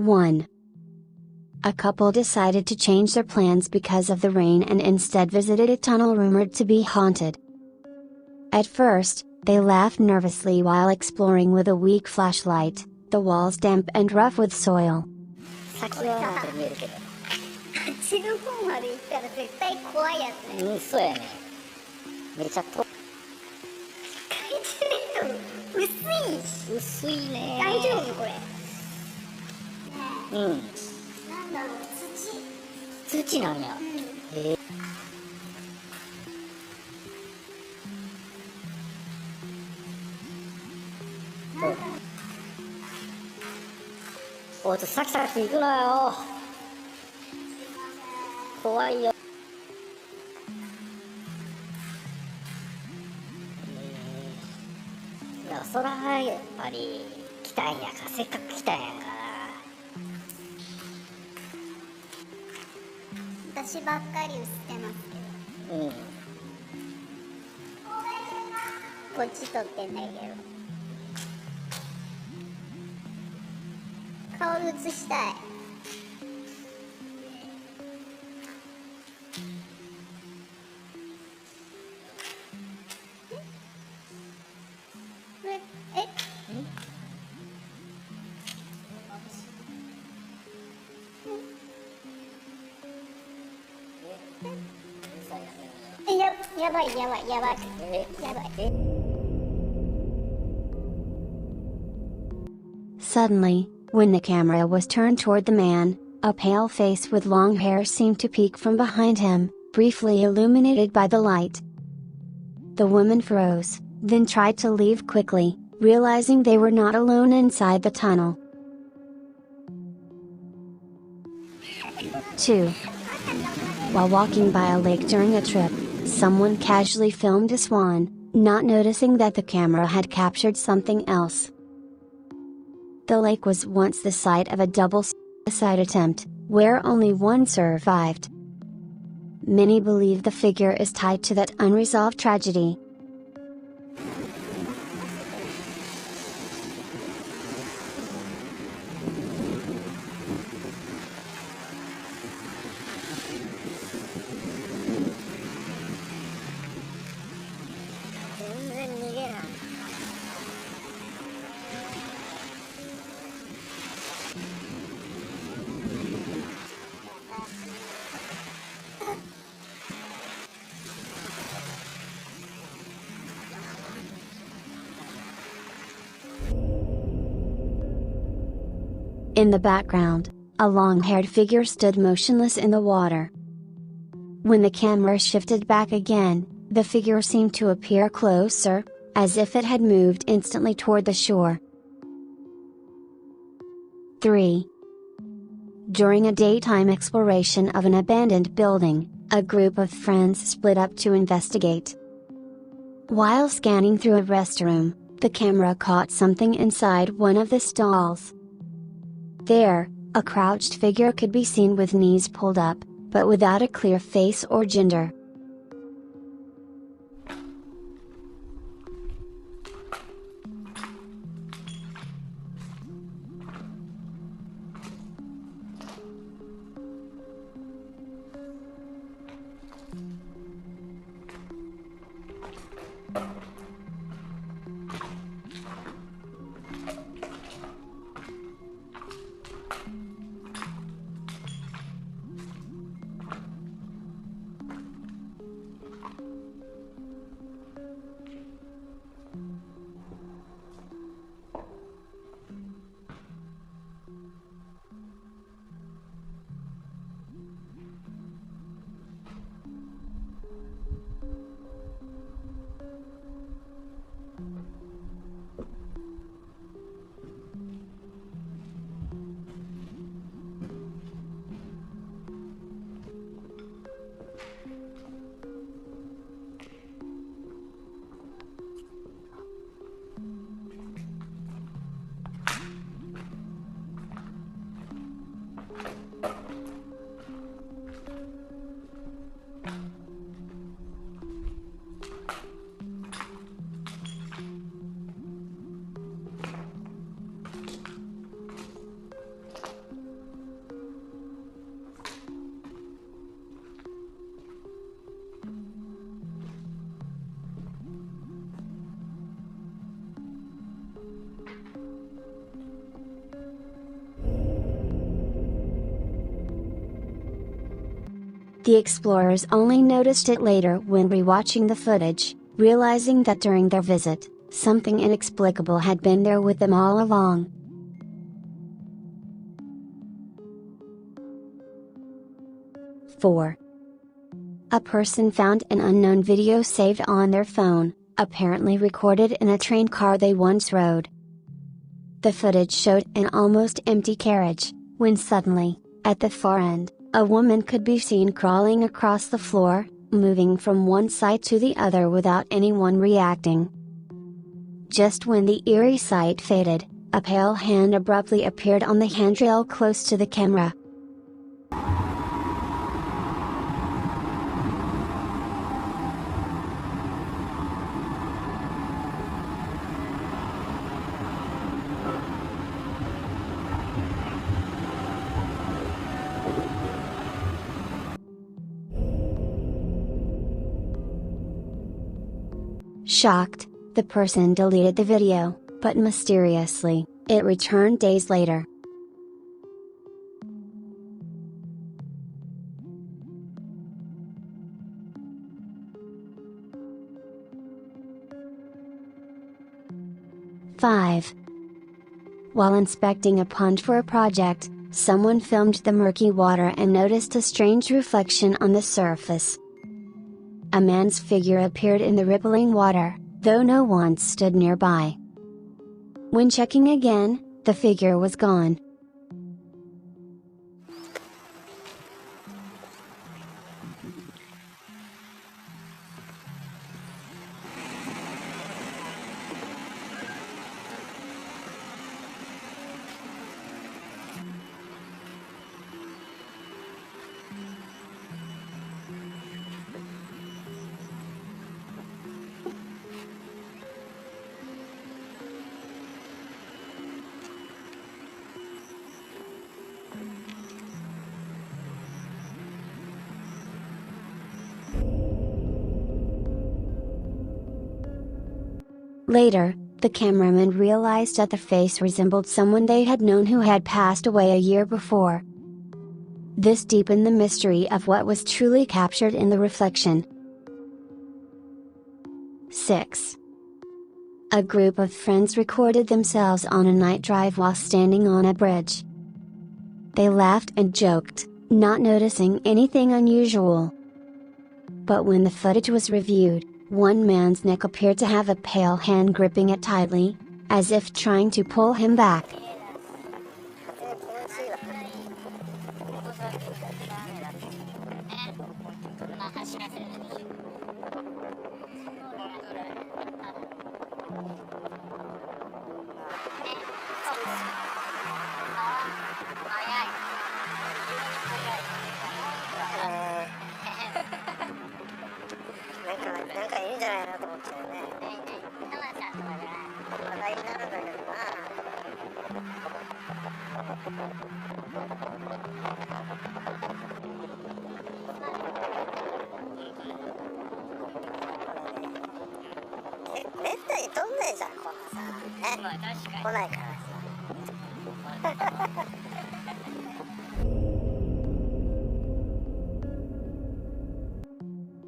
1. A couple decided to change their plans because of the rain and instead visited a tunnel rumored to be haunted. At first, they laughed nervously while exploring with a weak flashlight, the walls damp and rough with soil. 先はなんか見えるけど。あっちの方まで行ったら絶対怖いやつね。そうやね。めちゃと。薄いね。大丈夫これ。うん。なんだろう、土なんや。おい、さきさき行くなよ。怖いよ。いや、そらやっぱり来たんやから、せっかく来たんやから。私ばっかり映ってますけど。うん。こっち撮ってんだけど。顔映したい。やばい。Suddenly, when the camera was turned toward the man, a pale face with long hair seemed to peek from behind him, briefly illuminated by the light. The woman froze, then tried to leave quickly, realizing they were not alone inside the tunnel. 2. While walking by a lake during a trip, someone casually filmed a swan, not noticing that the camera had captured something else. The lake was once the site of a double suicide attempt, where only one survived. Many believe the figure is tied to that unresolved tragedy. In the background, a long-haired figure stood motionless in the water. When the camera shifted back again, the figure seemed to appear closer, as if it had moved instantly toward the shore. 3. During a daytime exploration of an abandoned building, a group of friends split up to investigate. While scanning through a restroom, the camera caught something inside one of the stalls. There, a crouched figure could be seen with knees pulled up, but without a clear face or gender. The explorers only noticed it later when rewatching the footage, realizing that during their visit, something inexplicable had been there with them all along. Four. A person found an unknown video saved on their phone, apparently recorded in a train car they once rode. The footage showed an almost empty carriage, when suddenly, at the far end, a woman could be seen crawling across the floor, moving from one side to the other without anyone reacting. Just when the eerie sight faded, a pale hand abruptly appeared on the handrail close to the camera. Shocked, the person deleted the video, but mysteriously, it returned days later. Five. While inspecting a pond for a project, someone filmed the murky water and noticed a strange reflection on the surface. A man's figure appeared in the rippling water, though no one stood nearby. When checking again, the figure was gone. Later, the cameraman realized that the face resembled someone they had known who had passed away a year before. This deepened the mystery of what was truly captured in the reflection. 6. A group of friends recorded themselves on a night drive while standing on a bridge. They laughed and joked, not noticing anything unusual. But when the footage was reviewed, one man's neck appeared to have a pale hand gripping it tightly, as if trying to pull him back.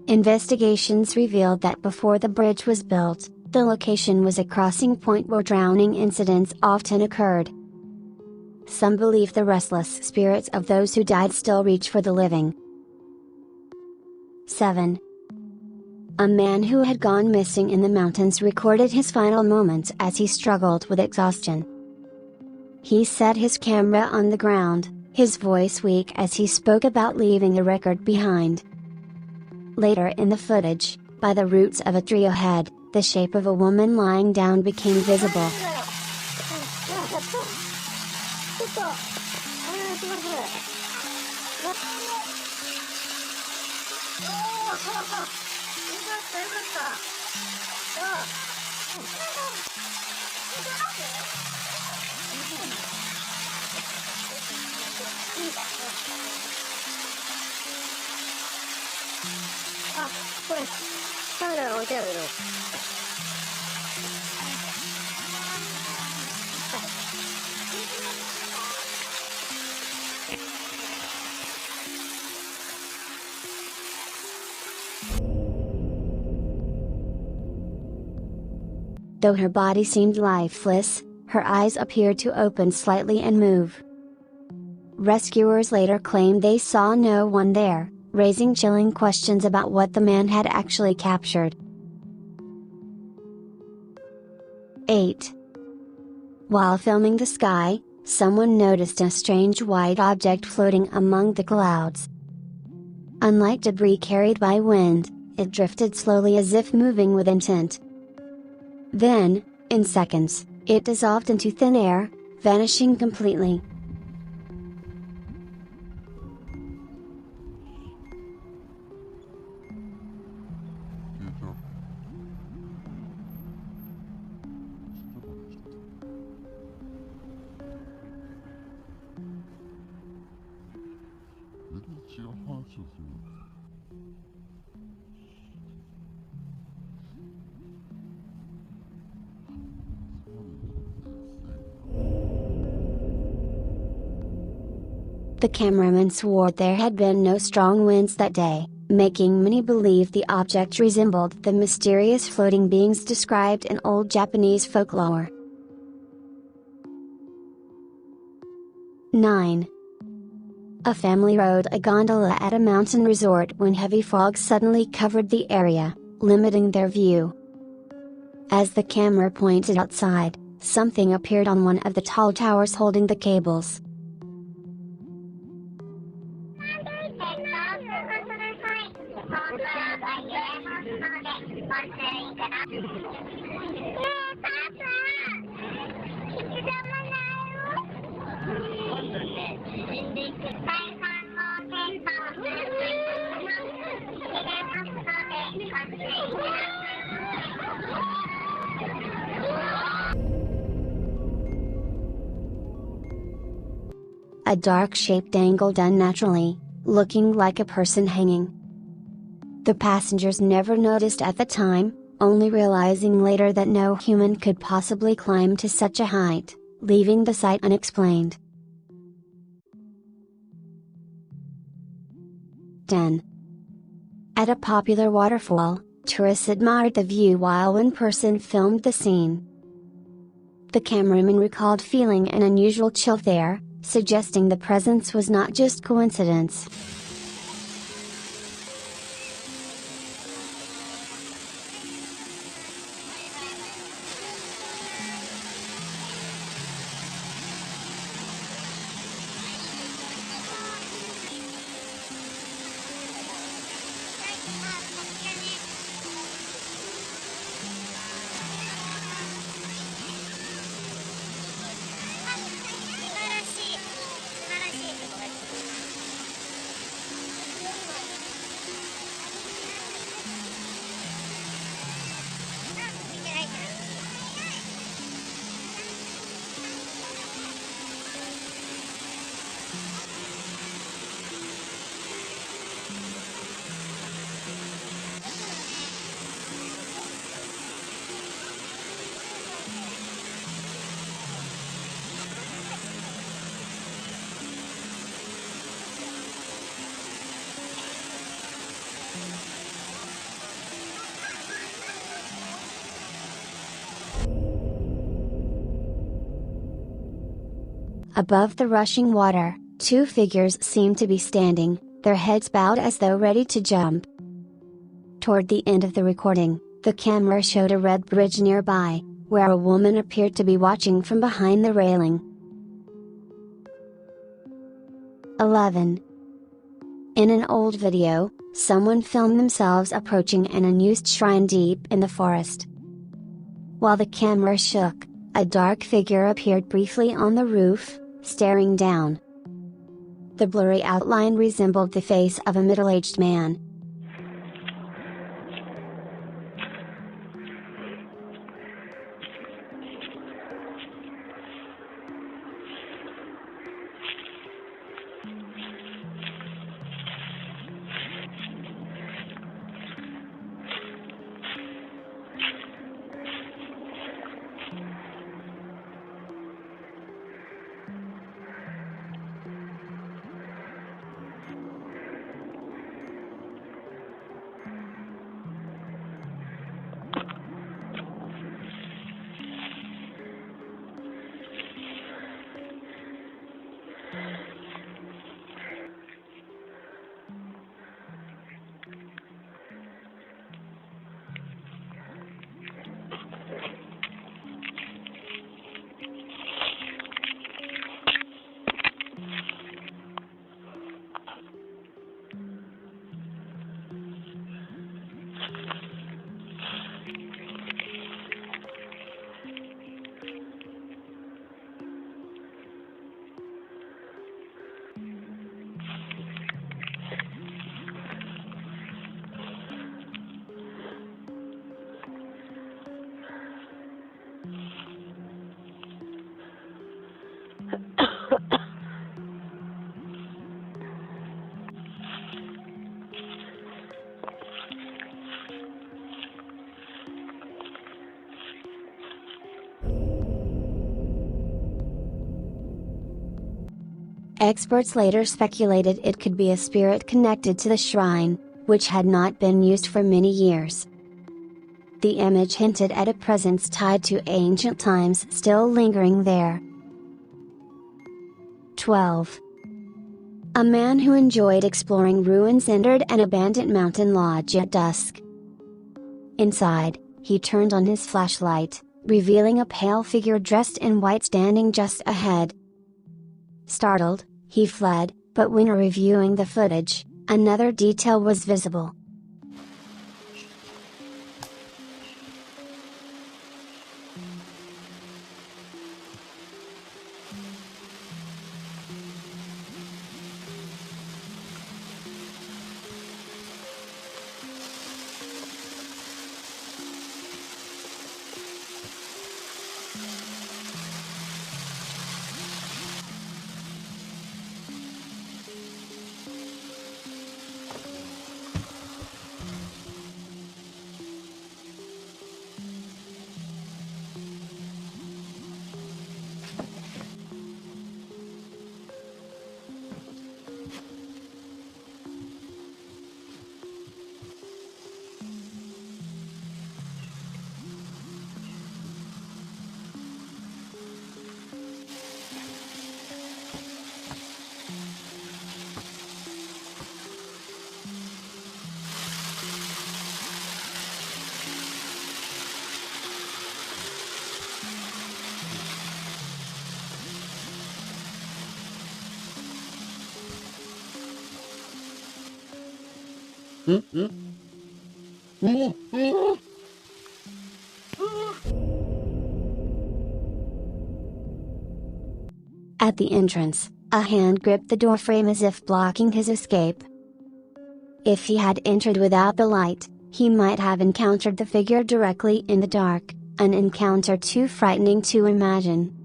Investigations revealed that before the bridge was built, the location was a crossing point where drowning incidents often occurred. Some believe the restless spirits of those who died still reach for the living. 7. A man who had gone missing in the mountains recorded his final moments as he struggled with exhaustion. He set his camera on the ground, his voice weak as he spoke about leaving a record behind. Later in the footage, by the roots of a tree ahead, the shape of a woman lying down became visible. Though her body seemed lifeless, her eyes appeared to open slightly and move. Rescuers later claimed they saw no one there, raising chilling questions about what the man had actually captured. 8. While filming the sky, someone noticed a strange white object floating among the clouds. Unlike debris carried by wind, it drifted slowly as if moving with intent. Then, in seconds, it dissolved into thin air, vanishing completely. The cameraman swore there had been no strong winds that day, making many believe the object resembled the mysterious floating beings described in old Japanese folklore. 9. A family rode a gondola at a mountain resort when heavy fog suddenly covered the area, limiting their view. As the camera pointed outside, something appeared on one of the tall towers holding the cables. A dark shape dangled unnaturally, looking like a person hanging. The passengers never noticed at the time, only realizing later that no human could possibly climb to such a height, leaving the site unexplained. 10. At a popular waterfall, tourists admired the view while one person filmed the scene. The cameraman recalled feeling an unusual chill there, suggesting the presence was not just coincidence. Above the rushing water, two figures seemed to be standing, their heads bowed as though ready to jump. Toward the end of the recording, the camera showed a red bridge nearby, where a woman appeared to be watching from behind the railing. 11. In an old video, someone filmed themselves approaching an unused shrine deep in the forest. While the camera shook, a dark figure appeared briefly on the roof, staring down. The blurry outline resembled the face of a middle-aged man. Experts later speculated it could be a spirit connected to the shrine, which had not been used for many years. The image hinted at a presence tied to ancient times still lingering there. 12. A man who enjoyed exploring ruins entered an abandoned mountain lodge at dusk. Inside, he turned on his flashlight, revealing a pale figure dressed in white standing just ahead. Startled, he fled, but when reviewing the footage, another detail was visible. At the entrance, a hand gripped the doorframe as if blocking his escape. If he had entered without the light, he might have encountered the figure directly in the dark, an encounter too frightening to imagine.